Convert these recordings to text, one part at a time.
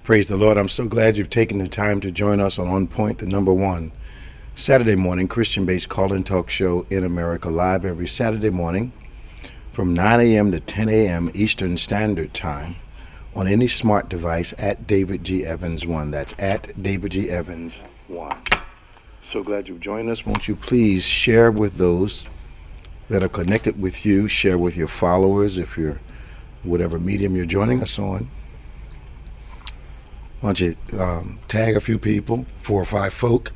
Praise the Lord. I'm so glad you've taken the time to join us on OnPointe, the number one Saturday morning Christian based call in talk show in America, live every Saturday morning from 9 a.m. to 10 a.m. Eastern Standard Time on any smart device at David G. Evans 1. That's at David G. Evans 1. So glad you've joined us. Won't you please share with those that are connected with you, share with your followers if you're whatever medium you're joining us on. Why don't you tag a few people, 4 or 5 folk,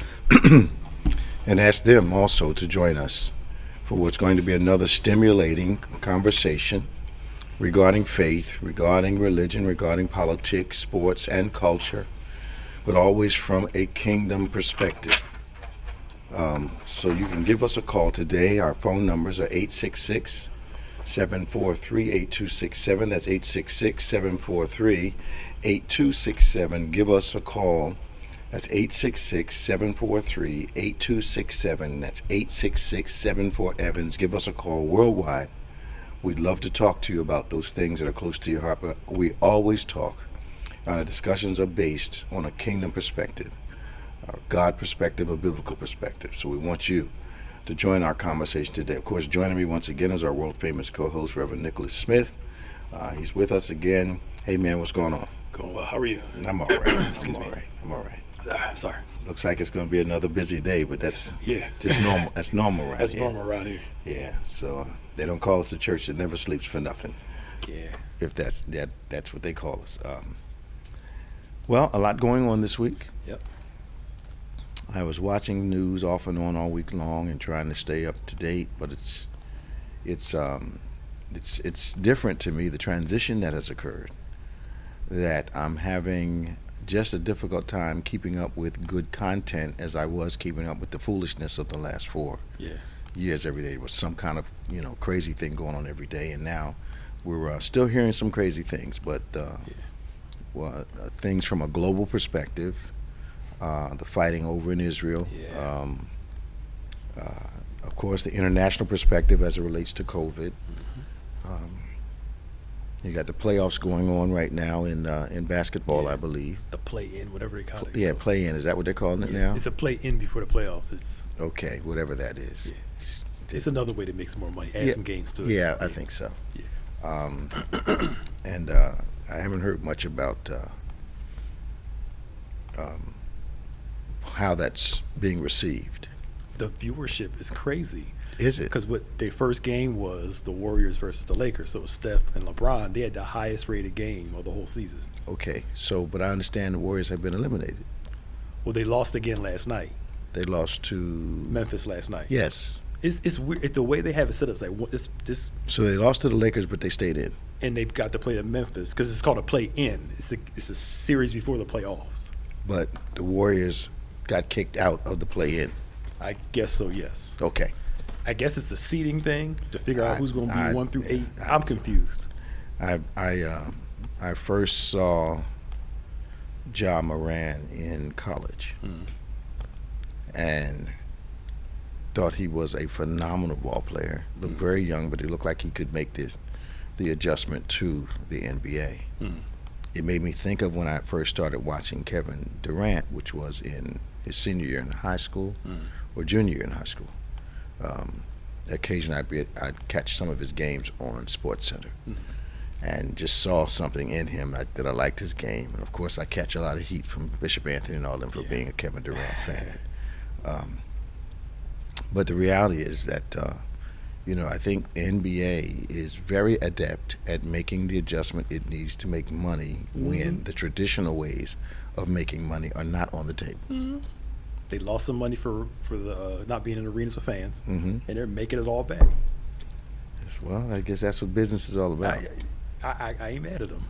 and ask them also to join us for what's going to be another stimulating conversation regarding faith, regarding religion, regarding politics, sports, and culture, but always from a kingdom perspective. So you can give us a call today. Our phone numbers are 866-743-8267. That's 866-743-8267. Give us a call. That's 866-743-8267. That's 866-74-EVANS. Give us a call worldwide. We'd love to talk to you about those things that are close to your heart, but we always talk. Our discussions are based on a kingdom perspective, a God perspective, a biblical perspective. So we want you to join our conversation today. Of course, joining me once again is our world-famous co-host, Reverend Nicholas Smith. He's with us again. Hey, man, what's going on? Going well. How are you? I'm all right. Excuse me. I'm all right. Sorry. Looks like it's going to be another busy day, but that's Yeah. just normal. That's normal right That's here. normal around here. Yeah. So they don't call us a church that never sleeps for nothing. Yeah. If that's what they call us. Well, a lot going on this week. Yep. I was watching news off and on all week long and trying to stay up to date, but it's different to me, the transition that has occurred, that I'm having just a difficult time keeping up with good content as I was keeping up with the foolishness of the last 4 Yeah. years. Every day there was some kind of crazy thing going on every day, and now we're still hearing some crazy things, but things from a global perspective, the fighting over in Israel, Yeah. of course the international perspective as it relates to COVID. You got the playoffs going on right now in basketball, Yeah. I believe. The play-in, whatever they call it. Yeah, play-in. Is that what they're calling it Yes, now? it's a play-in before the playoffs. Okay, whatever that is. It's another way to make some more money. Add some games to it. Yeah, I think so. Yeah. And I haven't heard much about how that's being received. The viewership is crazy. Is it? Because what their first game was the Warriors versus the Lakers. So Steph and LeBron, they had the highest rated game of the whole season. Okay, but I understand the Warriors have been eliminated. Well, they lost again last night. They lost to Memphis last night. Yes. It's weird. The way they have it set up is like this, So they lost to the Lakers, but they stayed in. and they've got to play the Memphis because it's called a play-in. It's a series before the playoffs. But the Warriors got kicked out of the play-in. I guess so. Yes. Okay. I guess it's a seeding thing to figure out who's going to be 1 through 8. I- I'm confused. I first saw Ja Moran in college and thought he was a phenomenal ball player. Looked very young, but he looked like he could make the adjustment to the NBA. It made me think of when I first started watching Kevin Durant, which was in his senior year in high school or junior year in high school. Occasionally I'd catch some of his games on SportsCenter and just saw something in him that I liked his game. And of course I catch a lot of heat from Bishop Anthony and all them for being a Kevin Durant fan. But the reality is that I think the NBA is very adept at making the adjustment it needs to make money when the traditional ways of making money are not on the table. They lost some money for the not being in arenas with fans, Mm-hmm. and they're making it all back. Well, I guess that's what business is all about. I ain't mad at them.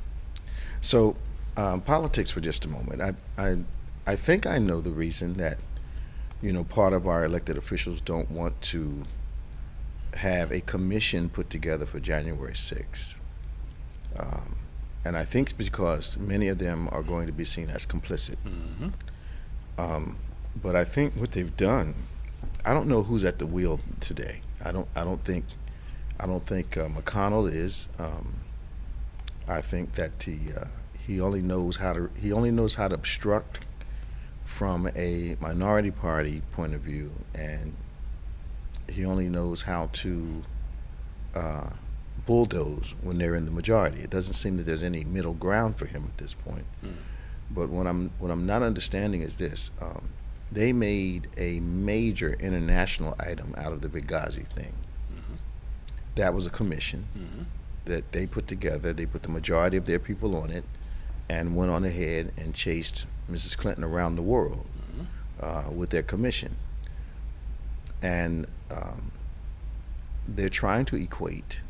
So, politics for just a moment. I think I know the reason that part of our elected officials don't want to have a commission put together for January 6th. And I think it's because many of them are going to be seen as complicit. But I think what they've done, I don't know who's at the wheel today. I don't think McConnell is. I think that He only knows how to obstruct from a minority party point of view, and he only knows how to bulldoze when they're in the majority. It doesn't seem that there's any middle ground for him at this point. But what I'm not understanding is this: they made a major international item out of the Benghazi thing. That was a commission that they put together. They put the majority of their people on it, and went on ahead and chased Mrs. Clinton around the world with their commission. And they're trying to equate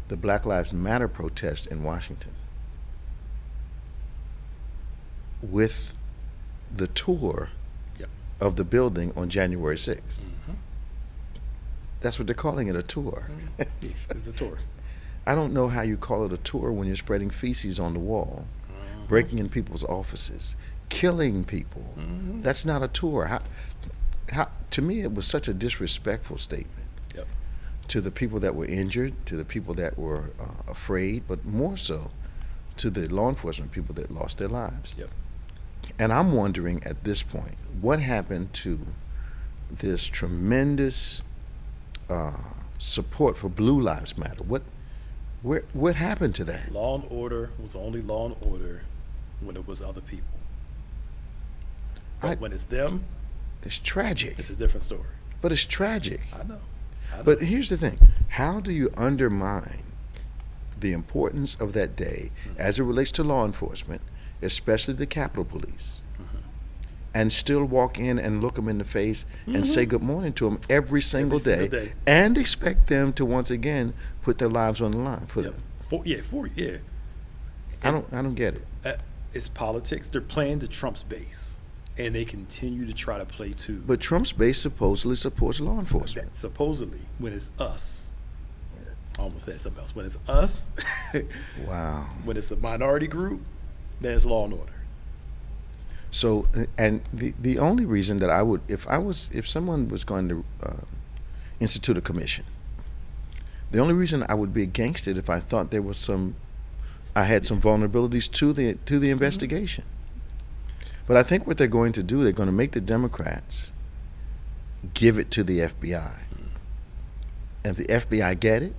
the Black Lives Matter protest in Washington with the tour of the building on January 6th. That's what they're calling it, a tour. It's a tour. I don't know how you call it a tour when you're spreading feces on the wall, breaking in people's offices, killing people. That's not a tour. How, to me, it was such a disrespectful statement to the people that were injured, to the people that were afraid, but more so to the law enforcement people that lost their lives. And I'm wondering at this point, what happened to this tremendous support for Blue Lives Matter? What happened to that? Law and order was only law and order when it was other people. But when it's them, it's tragic. It's a different story. But it's tragic. I know. But here's the thing: how do you undermine the importance of that day as it relates to law enforcement, especially the Capitol Police, and still walk in and look them in the face and say good morning to them every single day, and expect them to once again put their lives on the line for them? I don't get it. It's politics. They're playing to Trump's base, and they continue to try to play to. But Trump's base supposedly supports law enforcement. Supposedly, when it's us. I almost said something else. When it's us, wow. When it's a minority group, then it's law and order. So, and the only reason that I would, if someone was going to institute a commission, the only reason I would be against it if I thought there was I had some vulnerabilities to the investigation. But I think what they're going to do, they're going to make the Democrats give it to the FBI. And if the FBI get it,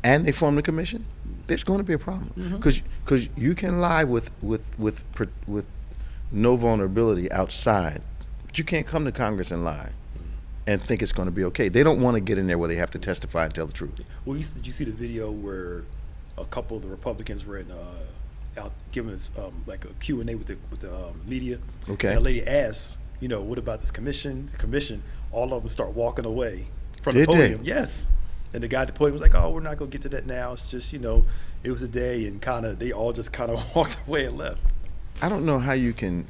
and they form the commission, there's going to be a problem. Because you can lie with no vulnerability outside, but you can't come to Congress and lie and think it's going to be okay. They don't want to get in there where they have to testify and tell the truth. Well, did you see the video where a couple of the Republicans were out giving us like a Q&A with the media? Okay. And the lady asked, what about this commission? The commission, all of them start walking away from the Did podium. they? Yes. And the guy at the podium was like, "Oh, we're not gonna get to that now. It's just, it was a day," and they all just kind of walked away and left. I don't know how you can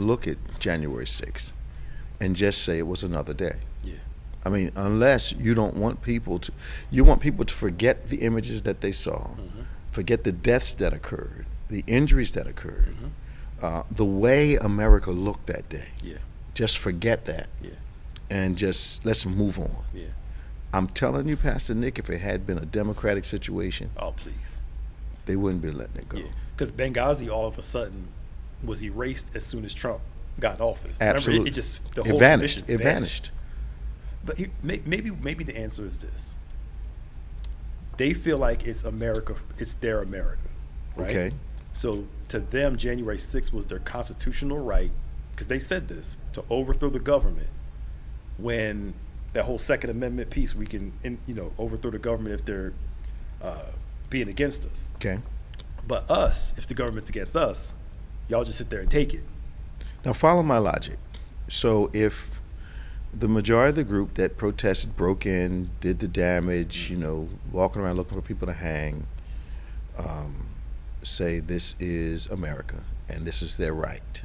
look at January 6th and just say it was another day. Yeah. I mean, unless you don't want people to, you want people to forget the images that they saw, forget the deaths that occurred, the injuries that occurred, the way America looked that day. Yeah. Just forget that. Yeah. And just let's move on. Yeah. I'm telling you, Pastor Nick, if it had been a democratic situation, Oh, please. they wouldn't be letting it go. Yeah. Because Benghazi all of a sudden was erased as soon as Trump got in office. Absolutely. Remember, it just the whole vanished. commission It vanished. But maybe the answer is this: they feel like it's America, it's their America, right? Okay. So to them, January 6th was their constitutional right, because they said this, to overthrow the government. When that whole Second Amendment piece, we can overthrow the government if they're being against us. Okay. But us, if the government's against us, y'all just sit there and take it. Now follow my logic. So if the majority of the group that protested broke in, did the damage, walking around looking for people to hang, say this is America and this is their right.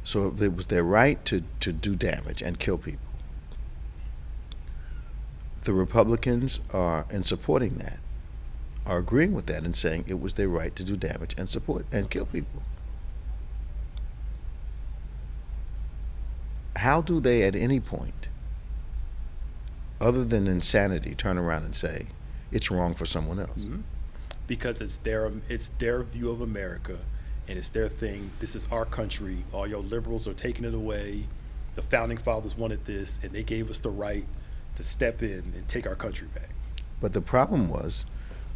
So if it was their right to do damage and kill people, the Republicans are, in supporting that, are agreeing with that and saying it was their right to do damage and support and kill people. How do they at any point, other than insanity, turn around and say it's wrong for someone else? because it's their view of America, and it's their thing. This is our country. All your liberals are taking it away. The founding fathers wanted this, and they gave us the right to step in and take our country back. But the problem was,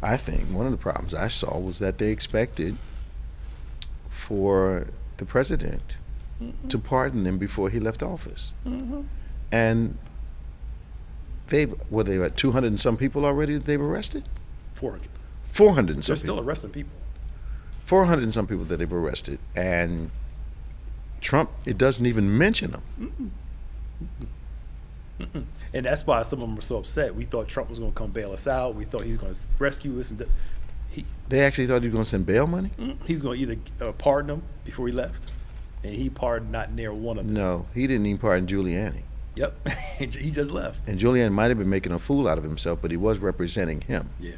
I think one of the problems I saw was that they expected for the president to pardon them before he left office. And they at 200 and some people already that they've arrested? 400. 400 and some They're still people. arresting people. 400 and some people that they've arrested. And Trump, it doesn't even mention them. And that's why some of them were so upset. We thought Trump was going to come bail us out. We thought he was going to rescue us. And They actually thought he was going to send bail money? he was going to either pardon them before he left, and he pardoned not near one of them. No, he didn't even pardon Giuliani. Yep. He just left. And Giuliani might have been making a fool out of himself, but he was representing him. Yeah.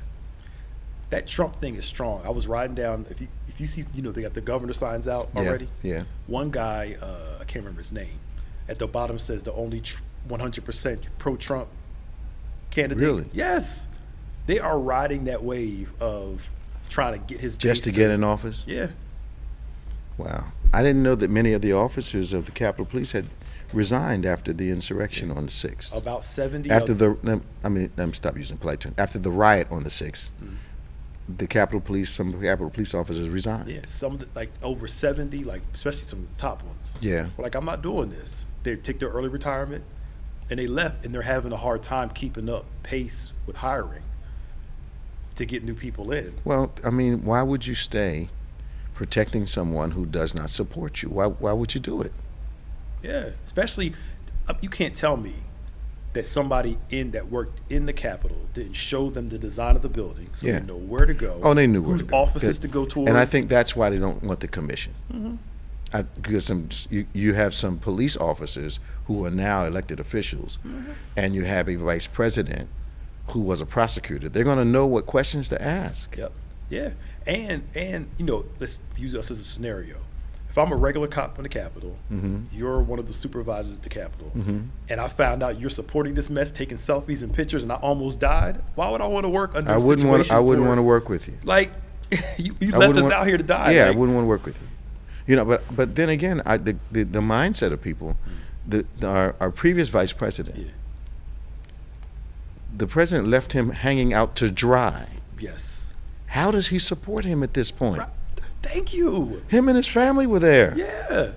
That Trump thing is strong. I was riding down, if you see, they got the governor signs out already. Yeah. One guy, I can't remember his name, at the bottom says the only 100% pro-Trump candidate. Really? Yes. They are riding that wave of trying to get his base Just to get in office? Yeah. Wow. I didn't know that many of the officers of the Capitol Police had resigned after the insurrection on the 6th. About 70. After let me stop using polite terms. After the riot on the 6th, the Capitol Police, some Capitol Police officers resigned. Yeah, some of the, like over 70, like especially some of the top ones. Yeah. Were like, I'm not doing this. They take their early retirement, and they left, and they're having a hard time keeping up pace with hiring to get new people in. Well, I mean, why would you stay protecting someone who does not support you? Why would you do it? Yeah, especially, you can't tell me that somebody that worked in the Capitol didn't show them the design of the building so Yeah. they know where to go. Oh, they knew where whose to go. offices to go to. And I think that's why they don't want the commission. Because you have some police officers who are now elected officials, and you have a vice president who was a prosecutor. They're going to know what questions to ask. Yep. Yeah. And let's use us as a scenario. If I'm a regular cop in the Capitol, you're one of the supervisors at the Capitol, and I found out you're supporting this mess, taking selfies and pictures, and I almost died, why would I want to work under I a wouldn't situation want to work with you. Like, you I left wouldn't us want- out here to die. Yeah, I like, wouldn't want to work with you. But then again, the mindset of people, our previous vice president, Yeah. the president left him hanging out to dry. Yes. How does he support him at this point? Right. Thank you. Him and his family were there. Yeah.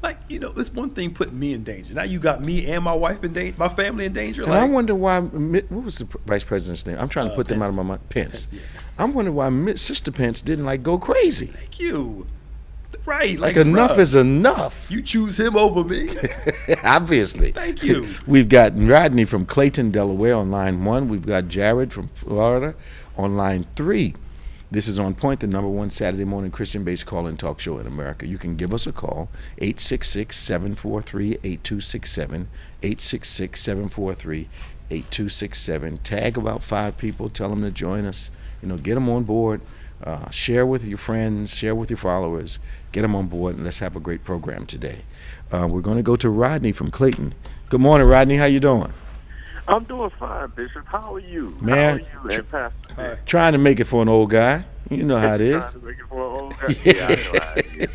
Like, it's one thing putting me in danger. Now you got me and my wife in danger, my family in danger. And I wonder why, what was the vice president's name? I'm trying to put them out of my mind. Pence. Pence, yeah. I'm wondering why Sister Pence didn't go crazy. Thank you. Right. Like enough bruh, is enough. You choose him over me. Obviously. Thank you. We've got Rodney from Clayton, Delaware on line 1. We've got Jared from Florida on line 3. This is On Point, the #1 Saturday morning Christian-based call-in talk show in America. You can give us a call, 866-743-8267, 866-743-8267. Tag about 5 people. Tell them to join us. Get them on board. Share with your friends. Share with your followers. Get them on board, and let's have a great program today. We're going to go to Rodney from Clayton. Good morning, Rodney. How you doing? I'm doing fine, Bishop. How are you? Man, How are you and Pastor? Hi. Trying to make it for an old guy. You know how it is. Trying to make it for an old guy? Yeah, I know how it is.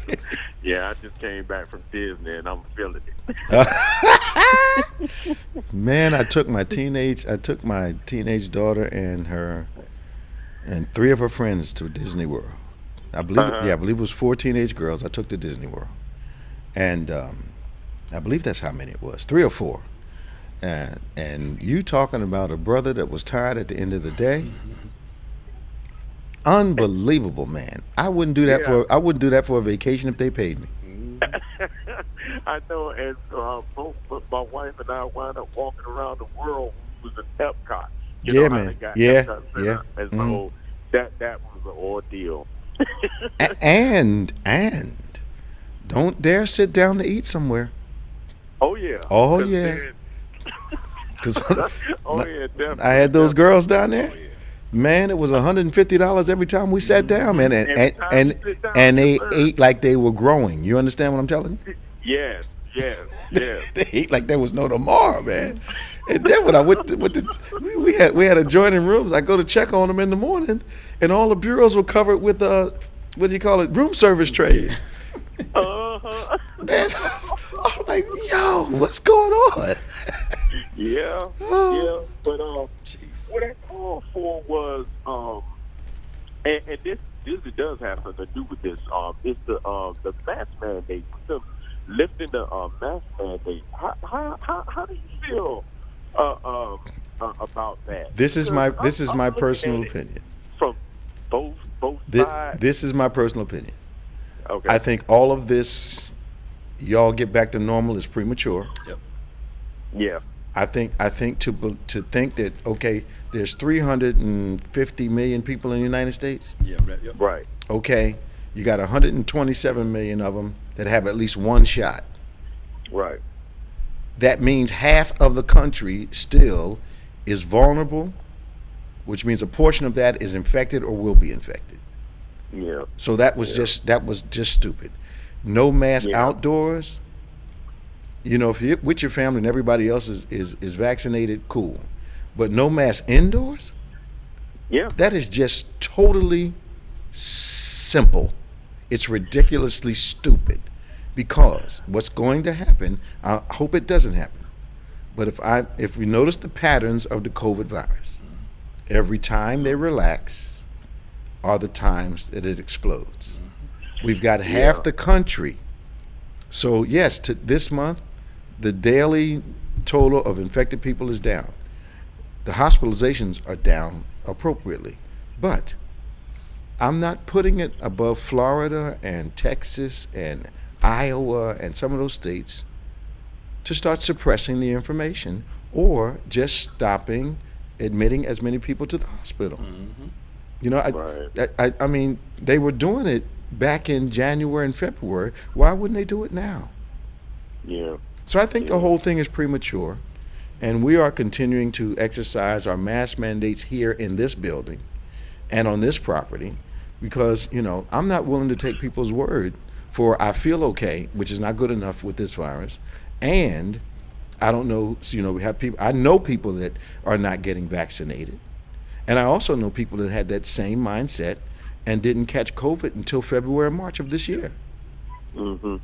Yeah, I just came back from Disney and I'm feeling it. Man, I took my teenage daughter and 3 of her friends to Disney World. I believe I believe it was 4 teenage girls I took to Disney World. And I believe that's how many it was, 3 or 4. And you talking about a brother that was tired at the end of the day? Unbelievable, man. I wouldn't do that Yeah. for a vacation if they paid me. I know, and both my wife and I wound up walking around the world. We was in Epcot. You Yeah, know how man. they got Yeah, Epcot yeah. Center. And so that was an ordeal. And don't dare sit down to eat somewhere. Oh yeah. Oh, 'Cause yeah. then- 'Cause oh yeah, definitely. I had those girls down there. Man, it was $150 every time we sat down, man, Every time you sit down, and they yes, sir. ate like they were growing. You understand what I'm telling you? Yes, Yes. They ate like there was no tomorrow, man. And then when I went to, we had adjoining rooms. I go to check on them in the morning, and all the bureaus were covered with what do you call it, room service trays. Uh-huh. Man, I'm like, yo, what's going on? Yeah. But Jeez. what I called for was and this does have something to do with this. It's the mask mandate. The lifting the mask mandate. How do you feel about that? This is my I'm personal looking at it opinion. from both sides. This is my personal opinion. Okay. I think all of this, y'all get back to normal, is premature. Yep. Yeah. I think to think that, okay, there's 350 million people in the United States. Yeah. Right. Yep. Right. Okay, you got 127 million of them that have at least one shot. Right. That means half of the country still is vulnerable, which means a portion of that is infected or will be infected. Yeah. So that was just stupid. No mask Yeah. outdoors. You know, if you're with your family and everybody else is vaccinated, cool. But no mask indoors? Yeah. That is just totally simple. It's ridiculously stupid. Because what's going to happen, I hope it doesn't happen, but if we notice the patterns of the COVID virus, every time they relax are the times that it explodes. We've got half the country. So yes, this month, the daily total of infected people is down. The hospitalizations are down appropriately. But I'm not putting it above Florida and Texas and Iowa and some of those states to start suppressing the information or just stopping admitting as many people to the hospital. Mm-hmm. You know, I mean, they were doing it back in January and February. Why wouldn't they do it now? Yeah. So I think the whole thing is premature, and we are continuing to exercise our mask mandates here in this building and on this property because, you know, I'm not willing to take people's word for I feel okay, which is not good enough with this virus, and I don't know, you know, I know people that are not getting vaccinated, and I also know people that had that same mindset and didn't catch COVID until February or March of this year. Mm-hmm.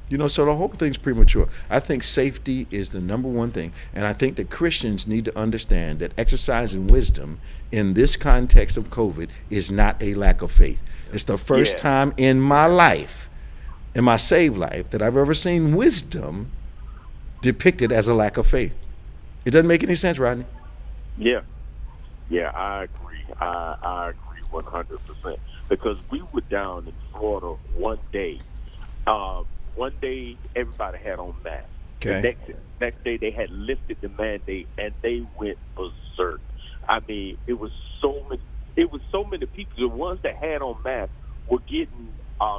You know, so the whole thing's premature. I think safety is the number one thing, and I think that Christians need to understand that exercising wisdom in this context of COVID is not a lack of faith. It's the first time in my life, in my saved life, that I've ever seen wisdom depicted as a lack of faith. It doesn't make any sense, Rodney. Yeah. Yeah, I agree. I agree 100%. Because we were down in Florida one day. One day, everybody had on masks. Okay. The next day, they had lifted the mandate, and they went berserk. I mean, it was so many people. The ones that had on masks were getting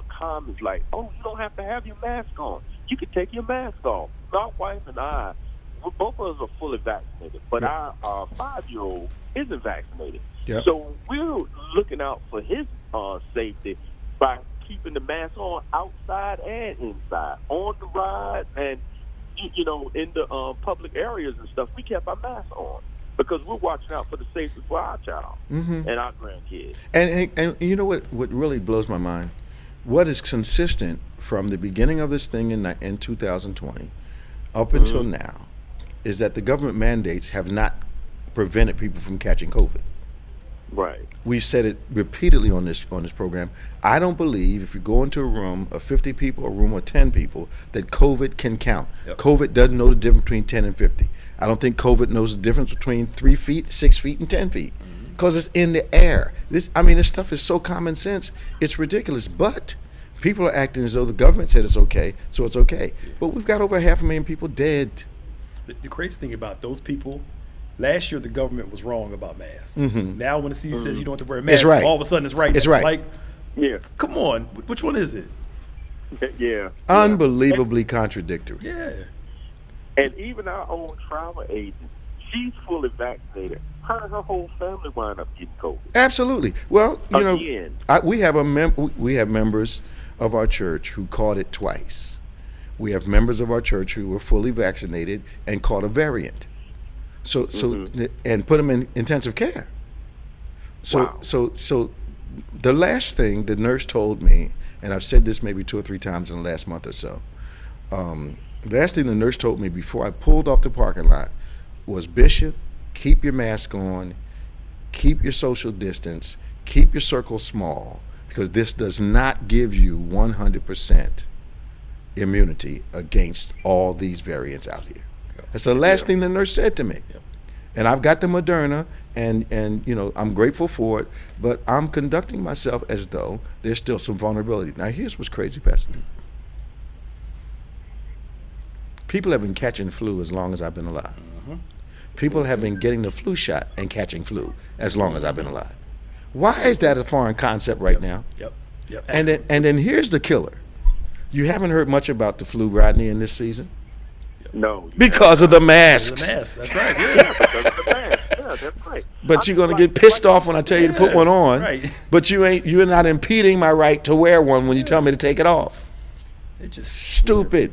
comments like, "Oh, you don't have to have your mask on. You can take your mask off." My wife and I, both of us are fully vaccinated, but our 5-year-old isn't vaccinated. Yep. So we're looking out for his safety by keeping the mask on outside and inside, on the ride, and you know, in the public areas and stuff. We kept our masks on because we're watching out for the safety for our child and our grandkids. And you know what really blows my mind? What is consistent from the beginning of this thing in 2020 up until now is that the government mandates have not prevented people from catching COVID. Right. We said it repeatedly on this program. I don't believe if you go into a room of 50 people, a room of 10 people, that COVID can count. Yep. COVID doesn't know the difference between 10 and 50. I don't think COVID knows the difference between 3 feet, 6 feet, and 10 feet because it's in the air. This stuff is so common sense. It's ridiculous. But people are acting as though the government said it's okay, so it's okay. But we've got over 500,000 people dead. The crazy thing about those people, last year the government was wrong about masks. Mhm. Now when the CDC says you don't have to wear a mask, It's right. all of a sudden it's right. It's right. Like, Yeah. come on, which one is it? Yeah. Unbelievably contradictory. Yeah. And even our own travel agent, she's fully vaccinated. Her and her whole family wound up getting COVID. Absolutely. Well, you Again. know, we have members of our church who caught it twice. we have members of our church who were fully vaccinated and caught a variant. So and put them in intensive care. So Wow. so the last thing the nurse told me, and I've said this maybe 2 or 3 times in the last month or so. The last thing the nurse told me before I pulled off the parking lot was, Bishop, keep your mask on, keep your social distance, keep your circle small, because this does not give you 100% immunity against all these variants out here. That's the last thing the nurse said to me. Yep. And I've got the Moderna, and you know, I'm grateful for it, but I'm conducting myself as though there's still some vulnerability. Now, here's what's crazy, Pastor. People have been catching flu as long as I've been alive. People have been getting the flu shot and catching flu as long as I've been alive. Why is that a foreign concept right now? Yep. Yep. And then here's the killer. You haven't heard much about the flu, Rodney, in this season No. because of the The masks. mask. That's right. Yeah. Because of the mask. Yeah, that's right. But you're gonna get pissed off when I tell you to put one on. Right. But you're not impeding my right to wear one when you tell me to take it off. It just Stupid.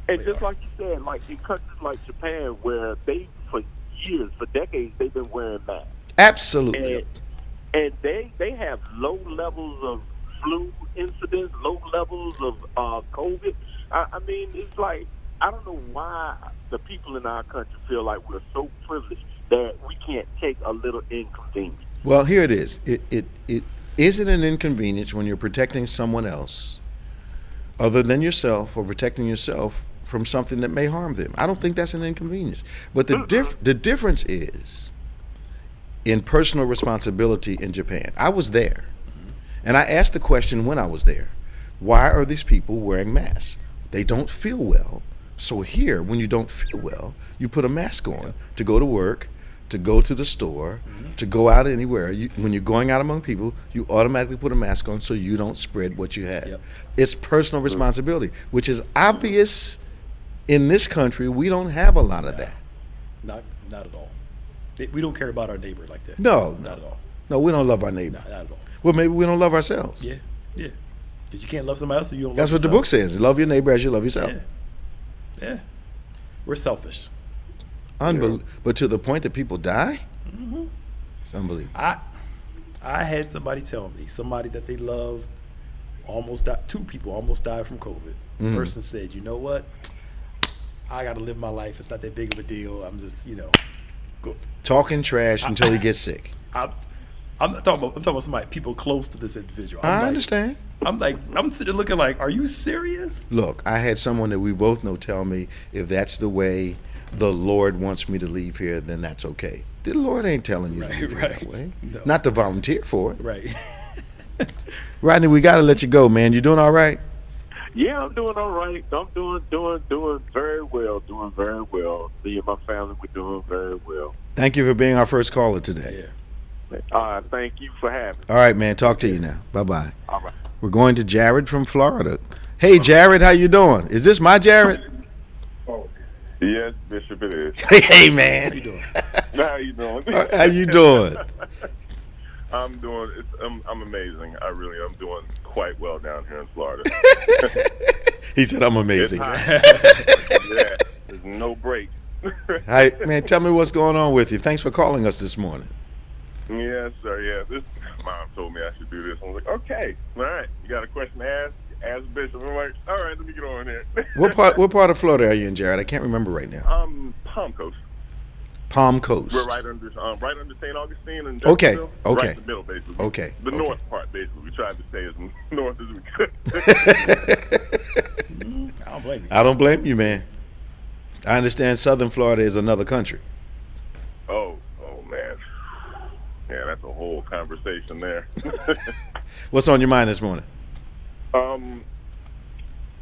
And just like you said, like in countries like Japan, where they, for years, for decades, they've been wearing masks. Absolutely. And they have low levels of flu incidents, low levels of COVID. I mean, it's like, I don't know why the people in our country feel like we're so privileged that we can't take a little inconvenience. Well, here it is. It isn't an inconvenience when you're protecting someone else other than yourself, or protecting yourself from something that may harm them. I don't think that's an inconvenience. But the difference is in personal responsibility in Japan. I was there, and I asked the question when I was there, why are these people wearing masks? They don't feel well. So here, when you don't feel well, you put a mask on to go to work, to go to the store, to go out anywhere. When you're going out among people, you automatically put a mask on so you don't spread what you have. Yep. It's personal responsibility, which is obvious in this country. We don't have a lot of that. not at all. We don't care about our neighbor like that. No, Not at all. No, we don't love our neighbor. Not at all. Well, maybe we don't love ourselves. Yeah. Yeah. Because you can't love somebody else if you don't That's love what the book says. Love your neighbor as you love yourself. Yeah. Yeah. We're selfish. But to the point that people die? It's unbelievable. I had somebody tell me, somebody that they loved almost died. 2 people almost died from COVID. The person said, you know what? I got to live my life. It's not that big of a deal. I'm just, go. Talking trash until he gets sick. I'm not talking about. I'm talking about somebody, people close to this individual. I understand. I'm sitting there looking like, are you serious? Look, I had someone that we both know tell me, if that's the way the Lord wants me to leave here, then that's okay. The Lord ain't telling you to leave Right, it that way. No. Not to volunteer for it. Right. Rodney, we got to let you go, man. You doing all right? Yeah, I'm doing all right. I'm doing very well. Doing very well. Me and my family, we're doing very well. Thank you for being our first caller today. Yeah. Thank you for having me. All right, man. Talk to you now. Bye-bye. All right. We're going to Jared from Florida. Hey, Jared, how you doing? Is this my Jared? Yes, Bishop, it is. Hey, man. How you doing? How you doing? How you doing? I'm doing. I'm amazing. I really am doing quite well down here in Florida. He said, I'm amazing. It's hot. Yeah, there's no break. Hi, man, tell me what's going on with you. Thanks for calling us this morning. Yes, sir. Yeah, this mom told me I should do this. I was like, okay, all right. You got a question to ask? Ask Bishop. I'm like, all right, let me get on here. What part of Florida are you in, Jared? I can't remember right now. Palm Coast. Palm Coast. We're right under St. Augustine and Okay, Jacksonville. okay. Right in the middle, basically. Okay, The okay. north part, basically. We tried to stay as north as we could. I don't blame you. I don't blame you, man. I understand Southern Florida is another country. Oh man. Yeah, that's a whole conversation there. What's on your mind this morning?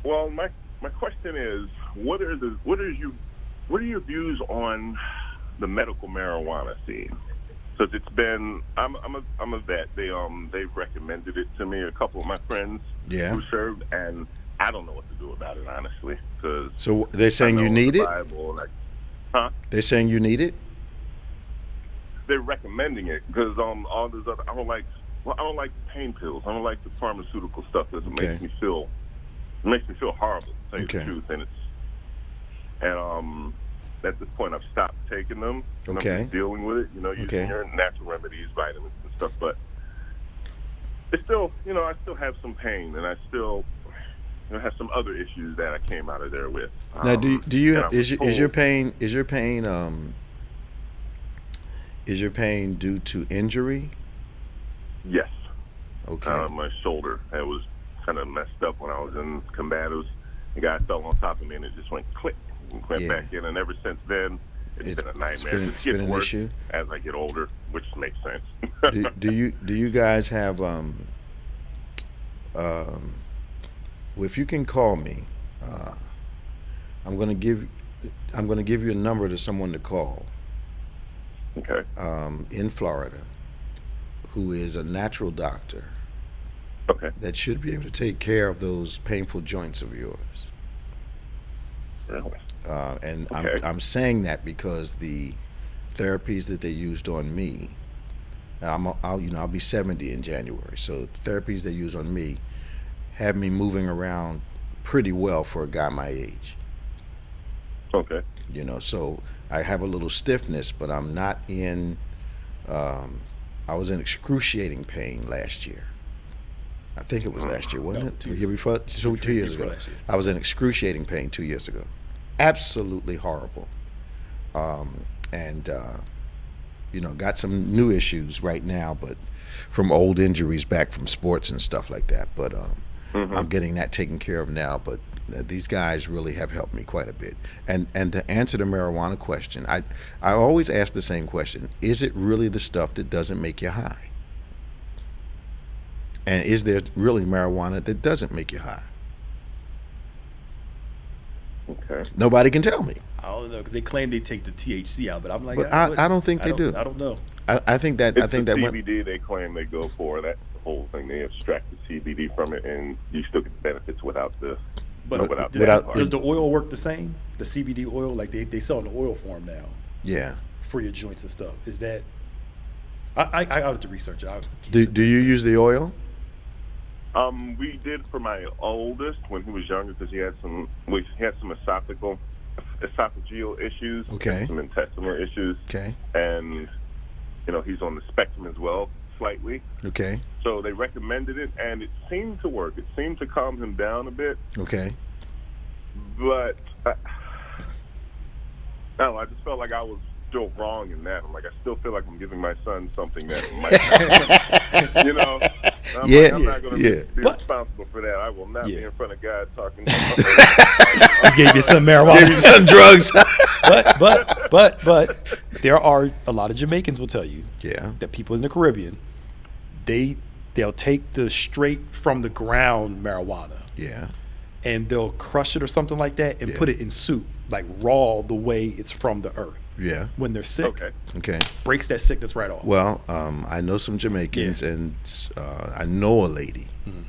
Well, my question is, what are your views on the medical marijuana scene? Because it's been, I'm a vet. They've recommended it to me. A couple of my friends Yeah. who served, and I don't know what to do about it, honestly. Because So they're saying you need it? They're saying you need it? They're recommending it because all this other, I don't like pain pills. I don't like the pharmaceutical stuff that Okay. makes me feel It makes me feel horrible, to tell you the Okay. truth. And at this point, I've stopped taking them. And Okay. I'm just dealing with it, using Okay. your natural remedies, vitamins and stuff. But it's still, I still have some pain, and I still have some other issues that I came out of there with. Now, do you and I was is your told- pain due to injury? Yes. Okay. My shoulder, it was kind of messed up when I was in combatives. The guy fell on top of me, and it just went click and went Yeah. back in. And ever since then, it's been a nightmare. It's It's been getting an worse issue. as I get older, which makes sense. do you guys have well, if you can call me, I'm gonna give you a number to someone to call Okay. in Florida, who is a natural doctor Okay. that should be able to take care of those painful joints of yours. Really? And Okay. I'm saying that because the therapies that they used on me, I'll be 70 in January, so the therapies they use on me have me moving around pretty well for a guy my age. Okay. So I have a little stiffness, but I'm not in. I was in excruciating pain last year. I think it was last year, wasn't No, it? 2 The year before, 2 years before ago. last year. I was in excruciating pain 2 years ago. Absolutely horrible. And got some new issues right now, but from old injuries back from sports and stuff like that. But I'm getting that taken care of now. But these guys really have helped me quite a bit. And to answer the marijuana question, I always ask the same question: is it really the stuff that doesn't make you high? And is there really marijuana that doesn't make you high? Okay. Nobody can tell me. I don't know, because they claim they take the THC out, but I'm like, But I don't think they do. I don't know. I think that It's I think the that CBD they claim they go for. That's the whole thing. They extract the CBD from it, and you still get the benefits without the. But without does the oil work the same? The CBD oil, like they sell in the oil form now yeah. for your joints and stuff. Is that? I have to research it. Do you use the oil? We did for my oldest when he was younger because he had some esophageal issues, Okay. some intestinal issues, Okay. and he's on the spectrum as well, slightly. Okay. So they recommended it, and it seemed to work. It seemed to calm him down a bit, Okay. but I don't know, I just felt like I was still wrong in that. I'm like, I still feel like I'm giving my son something that might, I'm Yeah, like, I'm not going to yeah. be But- responsible for that. I will not be Yeah. in front of God talking. You gave your son marijuana. Give you some drugs. but there are a lot of Jamaicans will tell you Yeah. that people in the Caribbean, they'll take the straight from the ground marijuana Yeah. and they'll crush it or something like that and Yeah. put it in soup, like raw the way it's from the earth. Yeah. When they're sick, Okay. Okay. breaks that sickness right off. Well, I know some Jamaicans, Yeah. and I know a lady Mhm.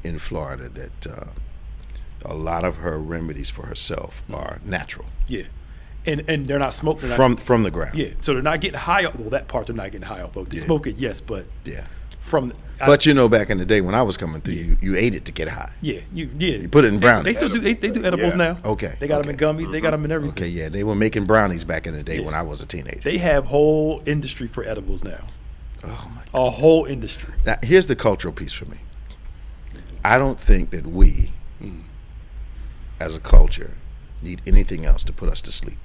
in Florida that a lot of her remedies for herself are natural Yeah, and they're not smoking from the ground. Yeah, so they're not getting high. Well, that part they're not getting high off of. They Yeah. smoke it, yes, but Yeah. from. But back in the day when I was coming through, Yeah. you ate it to get high. You put it in They brownies. still do. They do edibles Yeah. now. Okay. They got okay. them in gummies. They got them in everything. Okay, yeah, they were making brownies back in the day Yeah. when I was a teenager. They have whole industry for edibles now. Oh my! A whole industry. Now here's the cultural piece for me. I don't think that we, as a culture, need anything else to put us to sleep.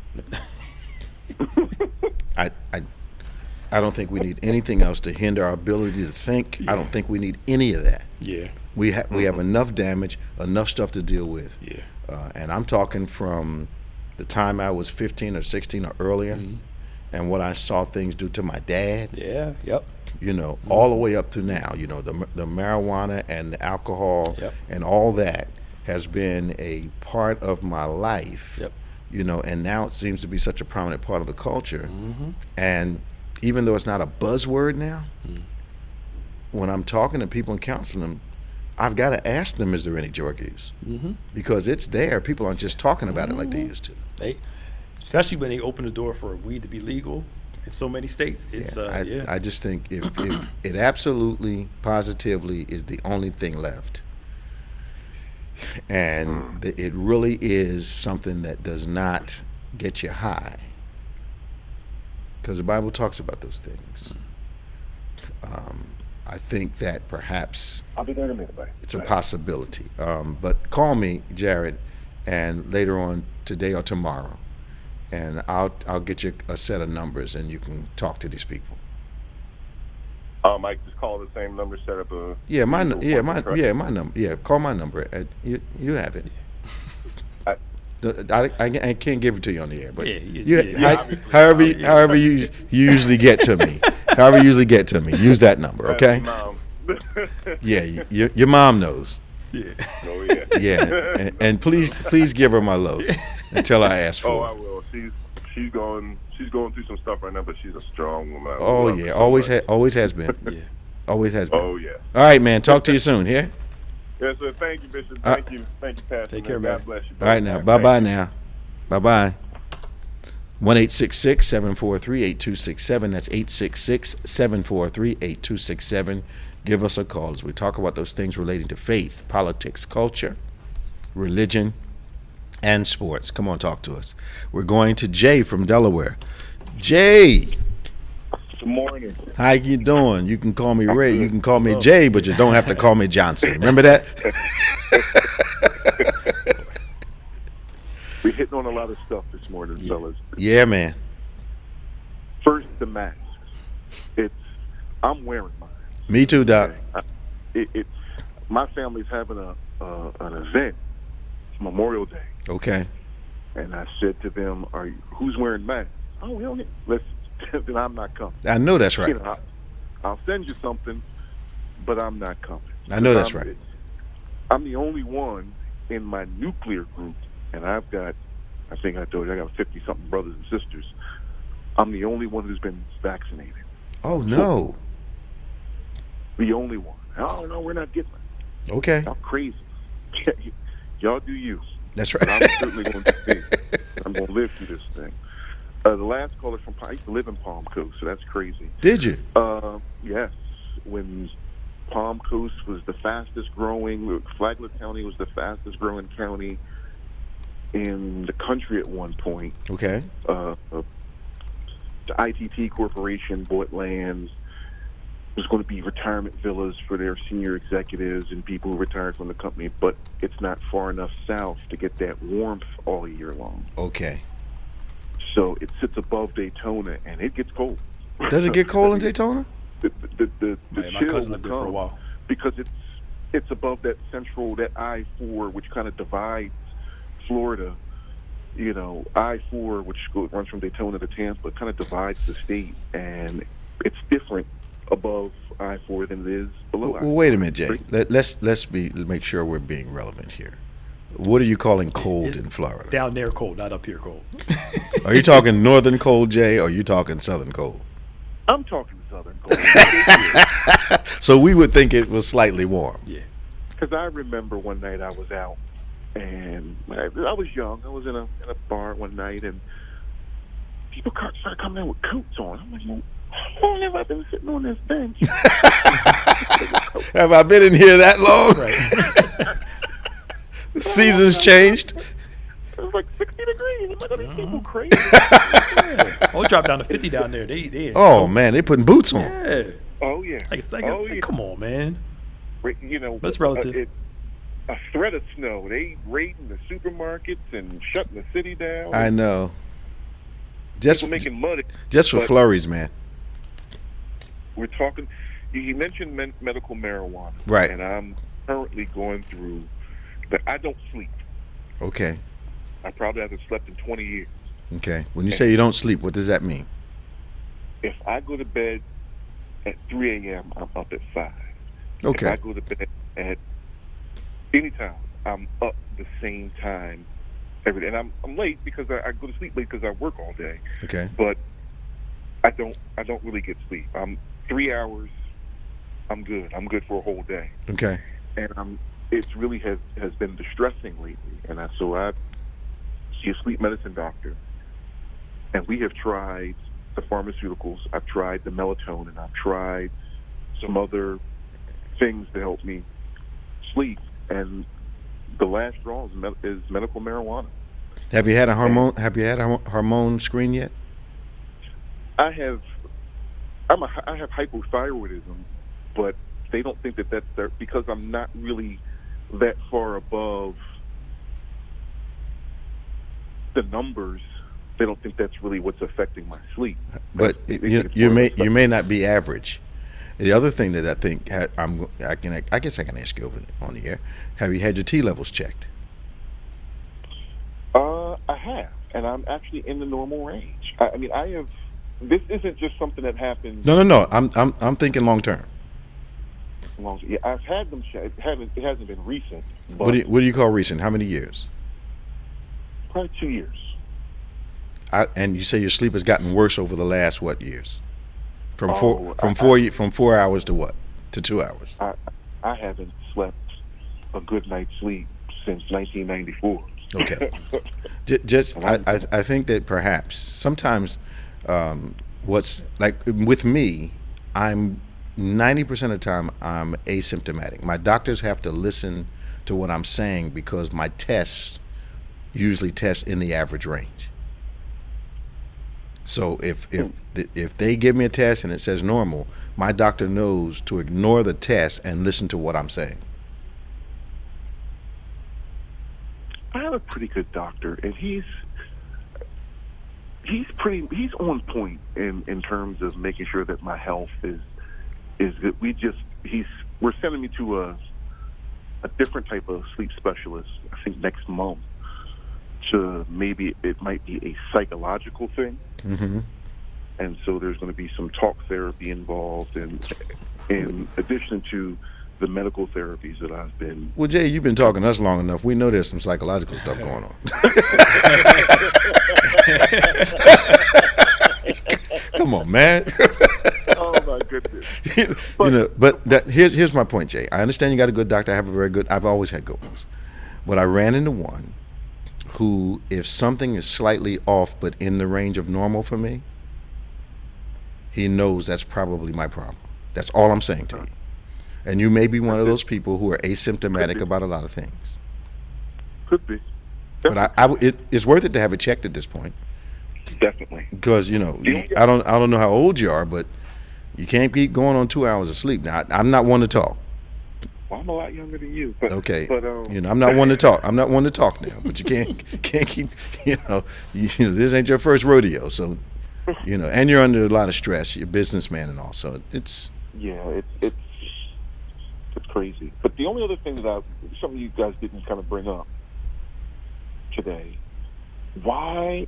I don't think we need anything else to hinder our ability to think. I don't think we need any of that. Yeah. We have enough damage, enough stuff to deal with. Yeah. And I'm talking from the time I was 15 or 16 or earlier, and what I saw things do to my dad. Yeah. Yep. All the way up to now. The marijuana and the alcohol Yep. and all that has been a part of my life. Yep. And now it seems to be such a prominent part of the culture. And even though it's not a buzzword now, when I'm talking to people and counseling them, I've got to ask them, is there any drug use? Because it's there. People aren't just talking about it like they used to. Especially when they open the door for weed to be legal in so many states. It's I just think if it absolutely, positively is the only thing left, And it really is something that does not get you high, because the Bible talks about those things. I think that perhaps I'll be there in a minute, buddy. it's a possibility. But call me, Jared, and later on today or tomorrow, and I'll get you a set of numbers, and you can talk to these people. I just call the same number, set up a My correct? number. Yeah, call my number. You have it. I can't give it to you on the air, but however you usually get to me, use that number, okay? Mom. Yeah, your mom knows. Yeah. Oh yeah. Yeah, and please give her my love and tell her I asked Oh, for I it. will. She's going through some stuff right now, but she's a strong woman. Oh yeah, always has been. Yeah. Always has been. Oh yeah. All right, man. Talk to you soon. Here. Yes, sir. Thank you, Bishop. Uh, Thank you, Pastor. Take care, God man. bless you. All right now. Bye bye now. Bye bye. 1-866-743-8267. That's 866-743-8267. Give us a call as we talk about those things relating to faith, politics, culture, religion, and sports. Come on, talk to us. We're going to Jay from Delaware. Jay, Good morning. how you doing? You can call me Ray. You can call me Jay, but you don't have to call me Johnson. Remember that? We're hitting on a lot of stuff this morning, fellas. Yeah, man. First, the masks. I'm wearing mine. Me too, Doc. My family's having an event. It's Memorial Day. Okay. And I said to them, who's wearing masks? Oh, we don't then I'm not coming. I know that's right. You know, I'll send you something, but I'm not coming. I know that's right. I'm the only one in my nuclear group, and I think I told you, I got 50-something brothers and sisters. I'm the only one who's been vaccinated. Oh, no. The only one. Oh, no, we're not getting it. Okay. Y'all crazy. Y'all do you. That's But right. I'm certainly going to be. I'm going to live through this thing. The last caller from I used to live in Palm Coast, so that's crazy. Did you? Yes. When Palm Coast was the fastest growing, Flagler County was the fastest growing county in the country at one point. Okay. The ITT Corporation bought lands. There's going to be retirement villas for their senior executives and people who retired from the company, but it's not far enough south to get that warmth all year long. Okay. So it sits above Daytona, and it gets cold. Does it get cold in Daytona? The Man, my chill cousin will lived there for a come while. because it's above that I-4, which kind of divides Florida. You know, I-4, which runs from Daytona to Tampa, kind of divides the state, and it's different above I-4 than it is below I-4. Well, wait a minute, Jay. Let's make sure we're being relevant here. What are you calling cold It's in Florida? Down there cold, not up here cold. Are you talking northern cold, Jay, or are you talking southern cold? I'm talking southern cold. So we would think it was slightly warm. Yeah. Because I remember one night I was out, and I was young. I was in a bar one night, and people started coming in with coats on. I'm like, well, how long have I been sitting on this bench? Have I been in here that long? Right. The season's changed. It was like 60 degrees. I'm like, are these people crazy? Yeah. Oh, it dropped down to 50 down there. They Oh man, they putting boots on. Yeah. Oh, yeah. Like, come on, man. You know, That's relative. A threat of snow. They raiding the supermarkets and shutting the city down. I know. Just People making money. for but- flurries, man. We're talking. You mentioned medical marijuana, Right. And I'm currently going through. I don't sleep. Okay. I probably haven't slept in 20 years. Okay. When you say you don't sleep, what does that mean? If I go to bed at 3 a.m., I'm up at 5. If I Okay. go to bed at any time, I'm up the same time every day. And I'm late because I go to sleep late because I work all day. Okay. But I don't really get sleep. I'm 3 hours. I'm good. I'm good for a whole day. Okay. And it's really has been distressing lately. And so I see a sleep medicine doctor, and we have tried the pharmaceuticals. I've tried the melatonin. I've tried some other things to help me sleep, and the last straw is medical marijuana. Have you had a hormone? Have you had a hormone screen yet? I have I have hypothyroidism, but they don't think that that's there because I'm not really that far above the numbers. They don't think that's really what's affecting my sleep. But They think you it's you more may affecting- you may not be average. The other thing that I think I guess I can ask you over on the air. Have you had your T levels checked? I have, and I'm actually in the normal range. I mean, I have. This isn't just something that happens. No. I'm thinking long term. Yeah, I've had them checked. It hasn't been recent, but What do you call recent? How many years? probably 2 years. And you say your sleep has gotten worse over the last what years? From Oh, from 4 hours to what? To 2 hours. I haven't slept a good night's sleep since 1994. Okay. I think that perhaps sometimes what's like with me, I'm 90% of the time I'm asymptomatic. My doctors have to listen to what I'm saying because my tests usually test in the average range. So if they give me a test and it says normal, my doctor knows to ignore the test and listen to what I'm saying. I have a pretty good doctor, and he's on point in terms of making sure that my health is good. We're sending me to a different type of sleep specialist. I think next month. To maybe it might be a psychological thing, Mm-hmm. and so there's going to be some talk therapy involved, and in addition to the medical therapies that I've been. Well, Jay, you've been talking to us long enough. We know there's some psychological stuff going on. Come on, man. Oh my goodness! But here's my point, Jay. I understand you got a good doctor. I've always had good ones. But I ran into one who, if something is slightly off but in the range of normal for me, he knows that's probably my problem. That's all I'm saying to you. And you may be one of those people who are asymptomatic about a lot of things. Could be. But it's worth it to have it checked at this point. Definitely. Because I don't know how old you are, but you can't keep going on 2 hours of sleep. Now I'm not one to talk. Well, I'm a lot younger than you. But, Okay. But I'm not one to talk. I'm not one to talk now. But you can't keep. This ain't your first rodeo. So, and you're under a lot of stress. You're a businessman and all. So it's. Yeah, it's crazy. But the only other thing that something you guys didn't kind of bring up today, why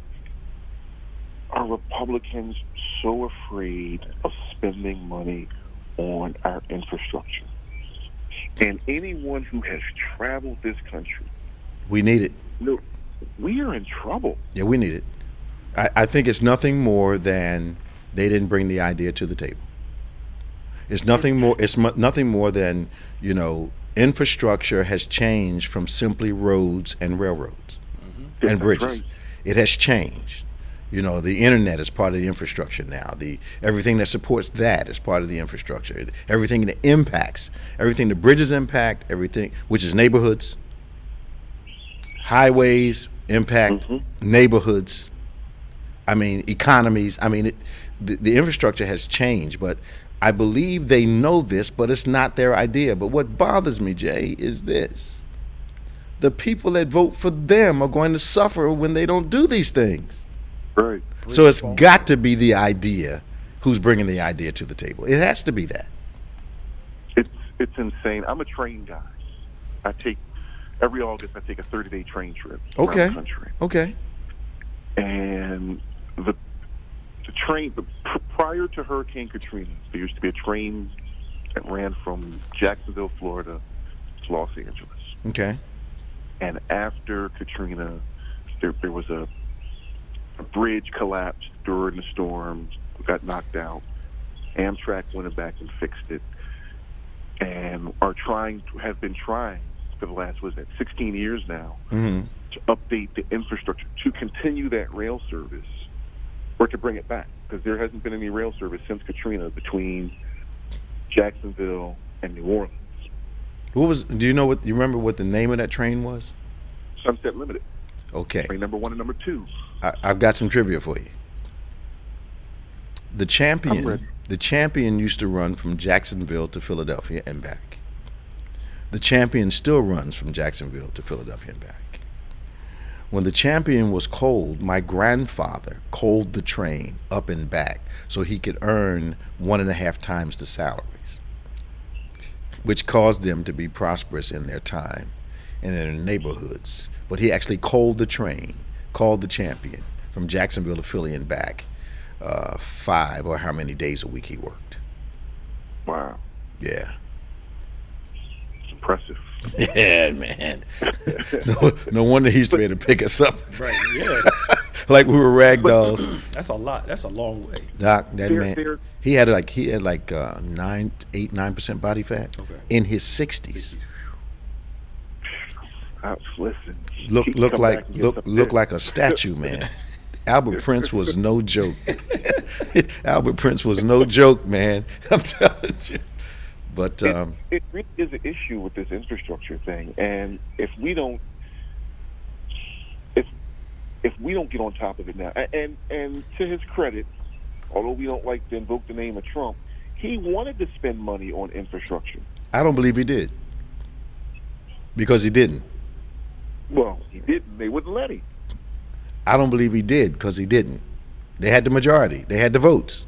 are Republicans so afraid of spending money on our infrastructure? And anyone who has traveled this country, We need it. look, we are in trouble. Yeah, we need it. I think it's nothing more than they didn't bring the idea to the table. It's nothing more. It's nothing more than infrastructure has changed from simply roads and railroads and bridges. Right. It has changed. The internet is part of the infrastructure now. Everything that supports that is part of the infrastructure. Everything that impacts, everything the bridges impact, everything which is neighborhoods, highways impact neighborhoods. I mean, economies. I mean, the infrastructure has changed, but I believe they know this, but it's not their idea. But what bothers me, Jay, is this. The people that vote for them are going to suffer when they don't do these things. Right. So it's got to be the idea who's bringing the idea to the table. It has to be that. It's insane. I'm a train guy. Every August I take a 30-day train trip around the country. Okay. And the train prior to Hurricane Katrina, there used to be a train that ran from Jacksonville, Florida to Los Angeles. Okay. And after Katrina, there was a bridge collapsed during the storm, got knocked out. Amtrak went back and fixed it, and have been trying for the last 16 years now to update the infrastructure to continue that rail service or to bring it back, because there hasn't been any rail service since Katrina between Jacksonville and New Orleans. What was? Do you know what? You remember what the name of that train was? Sunset Limited, Okay, train number 1 and number 2. I've got some trivia for you. The I'm ready. champion used to run from Jacksonville to Philadelphia and back. The champion still runs from Jacksonville to Philadelphia and back. When the champion was cold, my grandfather coaled the train up and back so he could earn 1.5 times the salaries, which caused them to be prosperous in their time and in their neighborhoods. But he actually coaled the train, called the champion from Jacksonville to Philly and back, 5 or how many days a week he worked. Wow, Yeah. it's impressive. Yeah, man. No wonder he's ready to pick us up Right. Yeah. like we were rag dolls. That's a lot. That's a long way. Doc, that There- man, there- he had like 9% body fat Okay. in his 60s. Listen, Look he can look come like back and get look something look big. like a statue, man. Albert Prince was no joke. Albert Prince was no joke, man. I'm telling you. But It really is an issue with this infrastructure thing, and if we don't get on top of it now, and to his credit, although we don't like to invoke the name of Trump, he wanted to spend money on infrastructure. I don't believe he did. Because he didn't. Well, he didn't. They wouldn't let him. I don't believe he did because he didn't. They had the majority. They had the votes.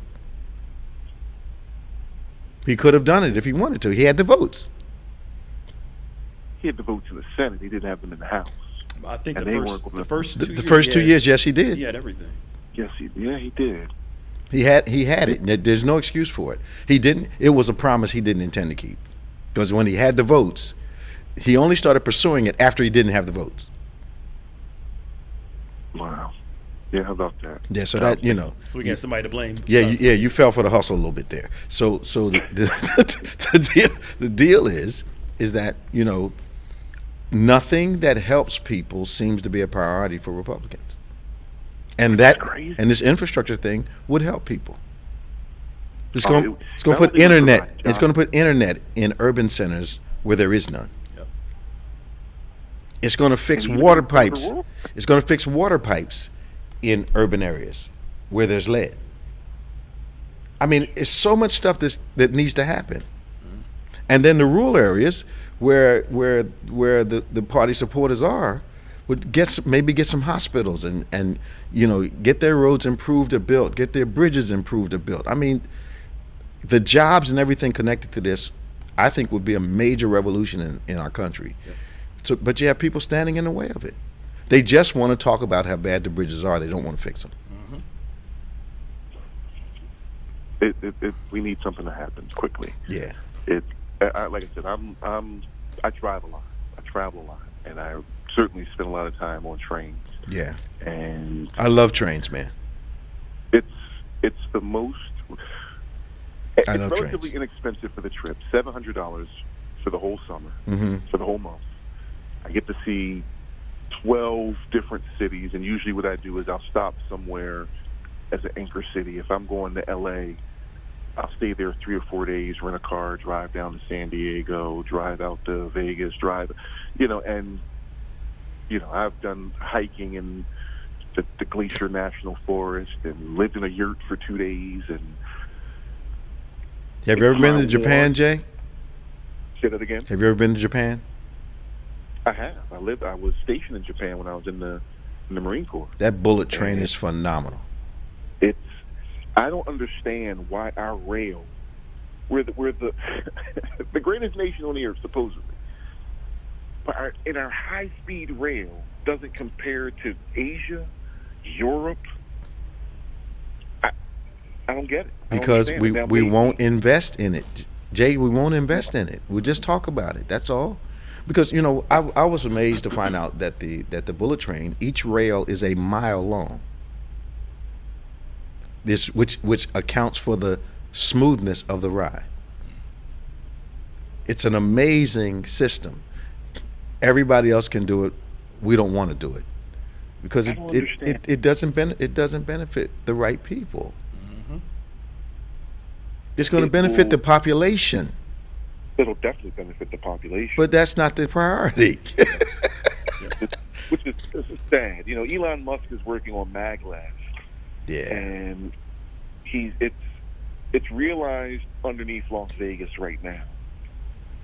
He could have done it if he wanted to. He had the votes. He had the votes in the Senate. He didn't have them in the House. I think And the they first weren't gonna- the first The, 2 the years, first he 2 had- years, yes, he did. he had everything. Yes, he did. He had it. And there's no excuse for it. He didn't. It was a promise he didn't intend to keep. Because when he had the votes, he only started pursuing it after he didn't have the votes. Wow. Yeah, how about that? Yeah, so that, you know. So we got somebody to blame. Yeah, you fell for the hustle a little bit there. So the deal is that, you know, nothing that helps people seems to be a priority for Republicans. And That's crazy. and this infrastructure thing would help people. It's Oh, going it- to that put would internet. provide It's going to jobs. put internet in urban centers where there is none. Yep. It's going to fix And even water in the pipes. rural- It's going to fix water pipes in urban areas where there's lead. I mean, it's so much stuff that needs to happen. And then the rural areas where the party supporters are would maybe get some hospitals and you know, get their roads improved or built, get their bridges improved or built. I mean, the jobs and everything connected to this, I think, would be a major revolution in our country. Yep. So, but you have people standing in the way of it. They just want to talk about how bad the bridges are. They don't want to fix them. We need something to happen quickly. Yeah. Like I said, I drive a lot. I travel a lot, and I certainly spend a lot of time on trains. Yeah. And I love trains, man. it's the most. It's I love relatively trains. inexpensive for the trip. $700 for the whole summer, Mm-hmm. for the whole month. I get to see 12 different cities, and usually what I do is I'll stop somewhere as an anchor city. If I'm going to L.A., I'll stay there 3 or 4 days, rent a car, drive down to San Diego, drive out to Vegas, and I've done hiking in the Glacier National Forest and lived in a yurt for 2 days. And Have you ever been to It's Japan, warm. Jay? say that again. Have you ever been to Japan? I have. I was stationed in Japan when I was in the Marine Corps. That bullet train is phenomenal. I don't understand why our rail, we're the the greatest nation on the earth supposedly, but our high speed rail doesn't compare to Asia, Europe. I don't get it. I don't Because understand it. Now, we maybe- won't invest in it. Jay, we won't invest in it. We'll just talk about it. That's all. Because, you know, I was amazed to find out that the bullet train, each rail is a mile long. This which accounts for the smoothness of the ride. It's an amazing system. Everybody else can do it. We don't want to do it because I it don't it, understand. it, it doesn't benefit the right people. It's going to It benefit will- the population. it'll definitely benefit the population. But that's not the priority. Which is this is sad. You know, Elon Musk is working on maglev, Yeah. and it's realized underneath Las Vegas right now.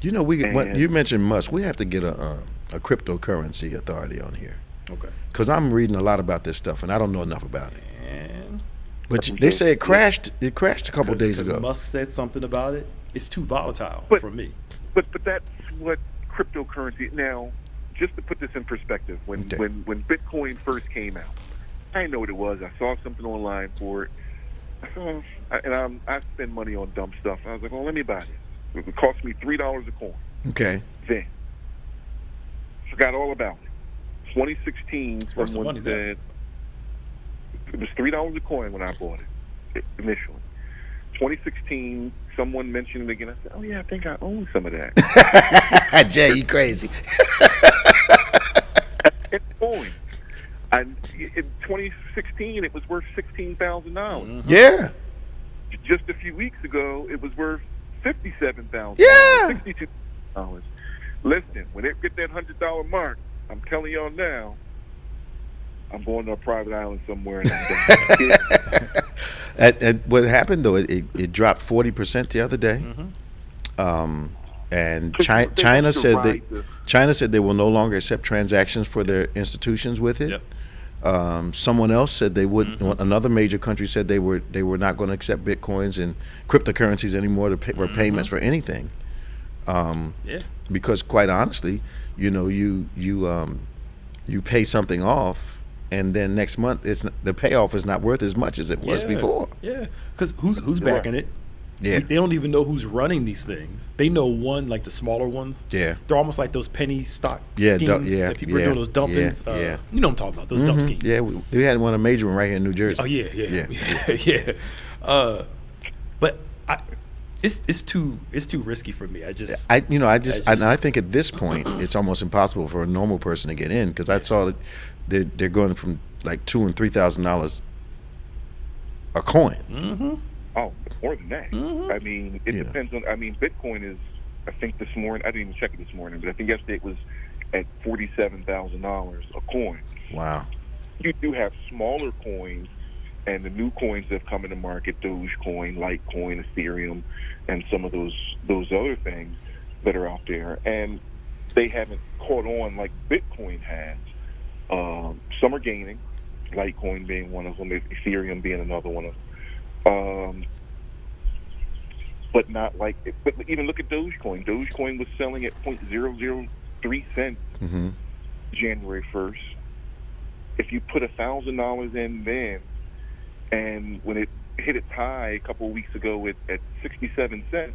You know, And- you mentioned Musk. We have to get a cryptocurrency authority on here Okay. because I'm reading a lot about this stuff and I don't know enough about it. And But they say it crashed. It crashed a couple days 'cause ago. Musk said something about it. It's too volatile But- for me. But that's what cryptocurrency. Now, just to put this in perspective, when Okay. when Bitcoin first came out, I didn't know what it was. I saw something online for it, I spend money on dumb stuff. I was like, well, let me buy this. It would cost me $3 a coin. Okay. Then forgot all about it. 2016, Worth some someone money now. said it was $3 a coin when I bought it initially. 2016, someone mentioned it again. I said, "Oh yeah, I think I own some of that." Jay, you crazy. It's coin. And in 2016, it was worth $16,000. Mhm. Yeah. Just a few weeks ago, it was worth $57,000. Yeah. $62. Listen, when it get that $100 mark, I'm telling y'all now, I'm going to a private island somewhere. And I'm done. At what happened though? It dropped 40% the other day. Mhm. And They want China to said ride the- China said they will no longer accept transactions for their institutions with it. Yep. Someone else said they would. Mhm. Another major country said they were not going to accept bitcoins and cryptocurrencies anymore to pay, for payments for anything. Yeah. Because quite honestly, you know, you pay something off, and then next month the payoff is not worth as much as it was Yeah. before. Yeah. Because who's backing it? Yeah. They don't even know who's running these things. They know one, like the smaller ones. Yeah. They're almost like those penny stock Yeah, schemes yeah, that people are yeah, doing, those dumpings. yeah, yeah. You know what I'm talking about, those dump Mhm. schemes. Yeah, we had one, a major one right here in New Jersey. Oh, yeah. Yeah. But it's too risky for me. I just I think at this point it's almost impossible for a normal person to get in because I saw that they're going from like $2,000 and $3,000 a coin. Mm-hmm. Oh, more than that. Mhm. I mean, it Yeah. depends on. I mean, Bitcoin is. I think this morning. I didn't even check it this morning, but I think yesterday it was at $47,000 a coin. Wow. You do have smaller coins, and the new coins that have come into market: Dogecoin, Litecoin, Ethereum, and some of those other things that are out there, and they haven't caught on like Bitcoin has. Some are gaining, Litecoin being one of them, Ethereum being another one of them. But not like. But even look at Dogecoin. Dogecoin was selling at 0.003 cents Mm-hmm. January 1st. If you put $1,000 in then, and when it hit its high a couple of weeks ago at 67 cents,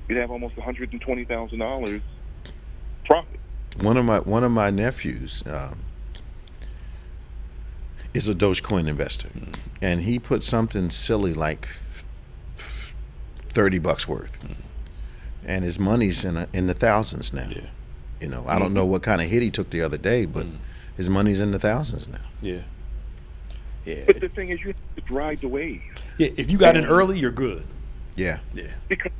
you'd have almost $120,000 profit. One of my nephews is a Dogecoin investor, and he put something silly like $30 worth, and his money's in the thousands now. Yeah. You know, I don't know what kind of hit he took the other day, but his money's in the thousands now. Yeah. Yeah. But the thing is, you have to ride the wave. Yeah. If you got in early, you're good. Yeah. Yeah. Because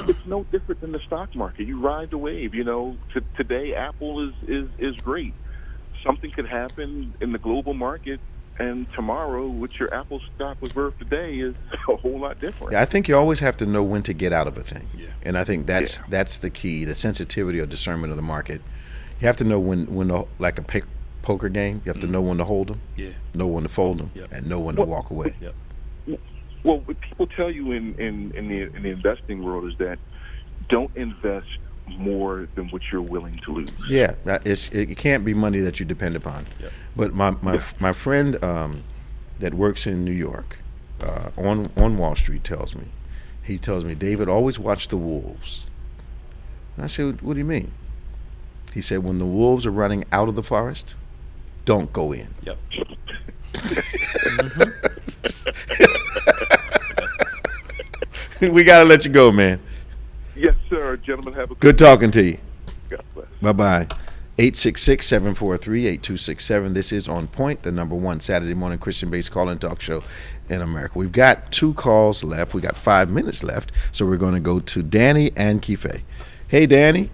it's no different than the stock market. You ride the wave. You know, today Apple is great. Something could happen in the global market, and tomorrow, what your Apple stock was worth today is a whole lot different. Yeah, I think you always have to know when to get out of a thing. Yeah. And I think that's the key, the sensitivity or discernment of the market. You have to know when to, like a poker game, you have to know when to hold them, Yeah. know when to fold them, Yep. and know when to walk away. Yep. Well, what people tell you in the investing world is that don't invest more than what you're willing to lose. Yeah, it can't be money that you depend upon. Yep. But my friend that works in New York on Wall Street tells me, David, always watch the wolves. And I said, what do you mean? He said, when the wolves are running out of the forest, don't go in. Yep. We gotta let you go, man. Yes, sir. Gentlemen, have a Good talking to you. God bless. Bye-bye. 866-743-8267. This is On Point, the #1 Saturday morning Christian-based call-in talk show in America. We've got 2 calls left. We got 5 minutes left, so we're going to go to Danny and Kife. Hey, Danny.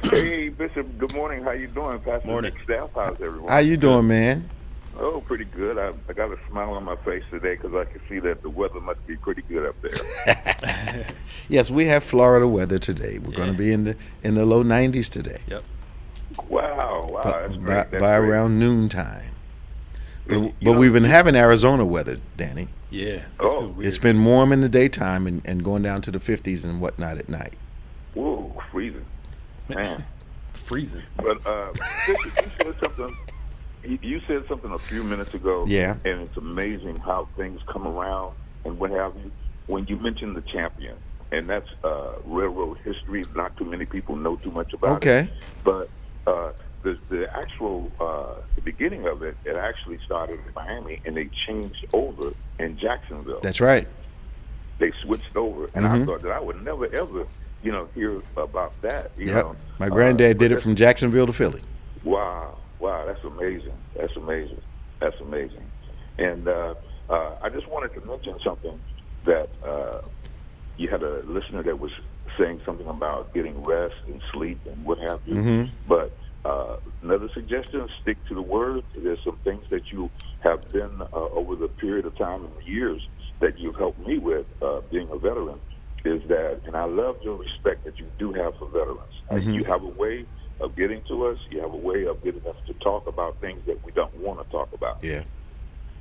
Hey, Bishop. Good morning. How you doing, Pastor Morning. Nick Staff? How's everyone? How you doing, man? Oh, pretty good. I got a smile on my face today because I can see that the weather must be pretty good up there. Yes, we have Florida weather today. We're going Yeah. to be in the low 90s today. Yep. Wow, that's By, great. That's by great. around noontime. You But know, we've been having Arizona weather, Danny. Yeah. Oh, been weird. It's been warm in the daytime and going down to the 50s and whatnot at night. Whoa, freezing, man. freezing. But Bishop, you said something. You said something a few minutes ago. Yeah. And it's amazing how things come around and what have you. When you mentioned the champion, and that's railroad history. Not too many people know too much about it. Okay. But the actual the beginning of it, it actually started in Miami, and they changed over in Jacksonville. That's right. They switched over, and I Mhm. thought that I would never ever, hear about that. You Yep. know, My granddad but did it that's- from Jacksonville to Philly. Wow, that's amazing. That's amazing. That's amazing. And I just wanted to mention something that you had a listener that was saying something about getting rest and sleep and what have you. Mhm. But another suggestion: stick to the word. There's some things that you have been over the period of time and the years that you've helped me with, being a veteran. Is that, and I love your respect that you do have for veterans. You have a way of getting to us. You have a way of getting us to talk about things that we don't want to talk about. Yeah.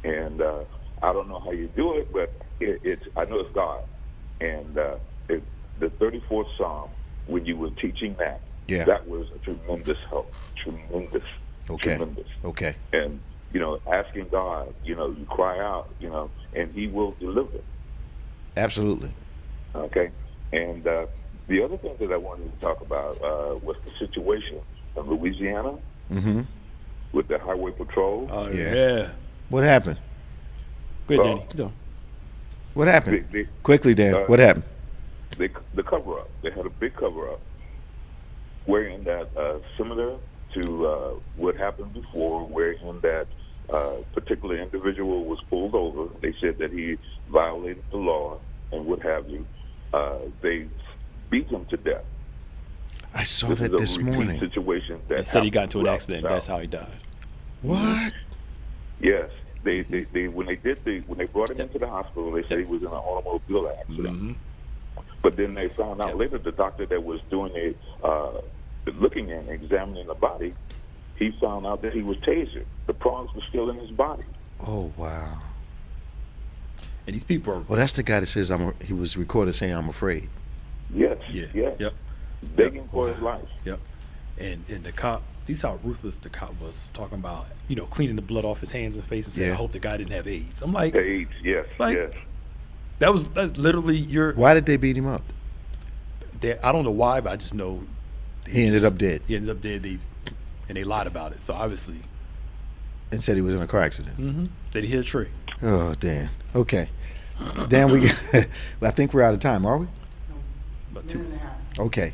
And I don't know how you do it, but I know it's God. And the 34th Psalm, when you were teaching that, Yeah. that was a tremendous help. Tremendous. Okay. Tremendous. Okay. And, asking God, you cry out, and He will deliver. Absolutely. Okay? And the other thing that I wanted to talk about was the situation in Louisiana Mhm. with the Highway Patrol. Oh, Yeah. yeah. What happened? Good, Well, Danny. Keep going. What happened? They, Quickly, Dan. uh, What happened? the cover-up. They had a big cover-up wherein that similar to what happened before, wherein that particular individual was pulled over. They said that he violated the law and what have you. They beat him to death. I saw This that is a this repeat morning. situation that They said he got happened into an throughout accident. the That's South. how he died. What? Yes, they when they brought him into the hospital, they said he was in an automobile accident. Mm-hmm. But then they found out Yep. later the doctor that was doing looking and examining the body, he found out that he was tasered. The prongs were still in his body. Oh, wow. And these people are, Well, that's the guy that says he was recorded saying, "I'm afraid." Yes. yeah, Yes. yep, Begging for his life. yep. And the cop, these how ruthless the cop was, talking about, cleaning the blood off his hands and face and saying, Yeah. I hope the guy didn't have AIDS. I'm like, AIDS. Yes. Like- yes. that's literally your, Why did they beat him up? I don't know why, but I just know He ended up dead He ended up dead. And they lied about it. So obviously, and said he was in a car accident. said he hit a tree. Oh, Dan. Okay. Dan, I think we're out of time, are we? About 2 minutes. Okay.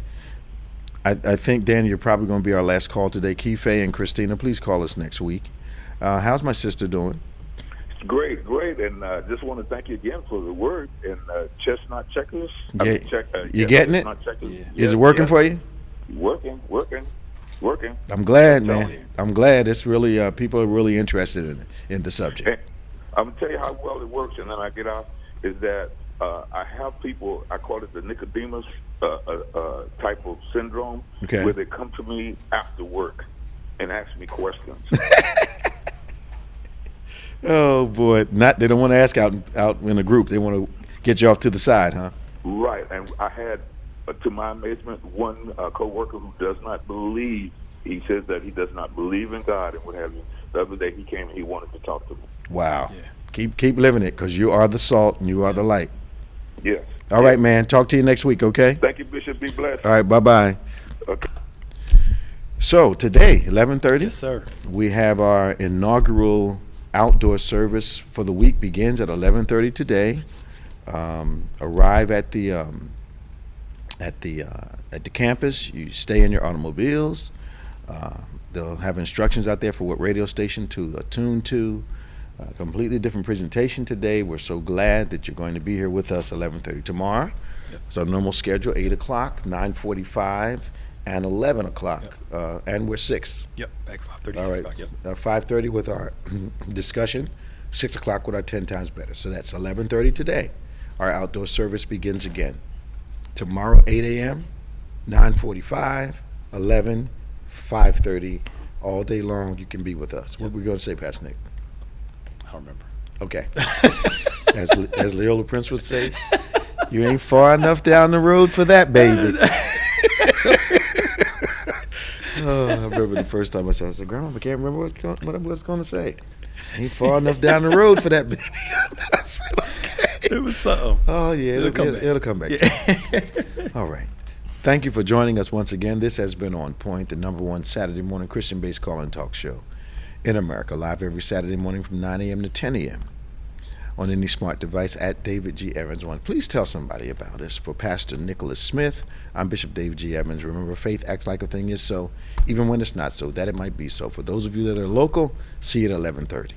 I think, Dan, you're probably going to be our last call today. Kiefe and Christina, please call us next week. How's my sister doing? Great. And just want to thank you again for the word and chestnut checkers. Yeah. You getting it? chestnut checkers. Yeah. Is it working for you? Working. I'm glad, I'm man. telling you. I'm glad. It's really people are really interested in the subject. And I'm gonna tell you how well it works, and then I get out. Is that I have people? I call it the Nicodemus type of syndrome, Okay. where they come to me after work and ask me questions. Oh boy, they don't want to ask out in a group. They want to get you off to the side, huh? Right, and I had, to my amazement, one coworker who does not believe. He says that he does not believe in God and what have you. The other day he came and he wanted to talk to me. Wow. Yeah. Keep living it, because you are the salt and you are the light. Yes. All right, man. Talk to you next week, okay? Thank you, Bishop. Be blessed. All right, bye-bye. Okay. So today, 11:30, Yes, sir. we have our inaugural outdoor service for the week. Begins at 11:30 today. Arrive at the campus. You stay in your automobiles. They'll have instructions out there for what radio station to tune to. A completely different presentation today. We're so glad that you're going to be here with us 11:30 tomorrow. Yep. So normal schedule, 8 o'clock, 9:45, and 11 o'clock. And we're 6. Yep, back 5:30, All 6 right. o'clock, yep. 5:30 with our discussion, 6 o'clock with our 10 times better. So that's 11:30 today. Our outdoor service begins again. Tomorrow, 8 a.m., 9:45, 11, 5:30. All day long, you can be with us. What were we going to say, Pastor Nick? I don't remember. Okay. As Leola Prince would say, you ain't far enough down the road for that, baby. Oh, I remember the first time I said, Grandma, I can't remember what I was going to say. Ain't far enough down the road for that, baby. I said, okay. It was something. Oh, yeah, it'll come back. Yeah. All right. Thank you for joining us once again. This has been On Point, the #1 Saturday morning Christian-based call and talk show in America, live every Saturday morning from 9 a.m. to 10 a.m. on any smart device at David G. Evans 1. Please tell somebody about us. For Pastor Nicholas Smith, I'm Bishop David G. Evans. Remember, faith acts like a thing is so, even when it's not so, that it might be so. For those of you that are local, see you at 11:30.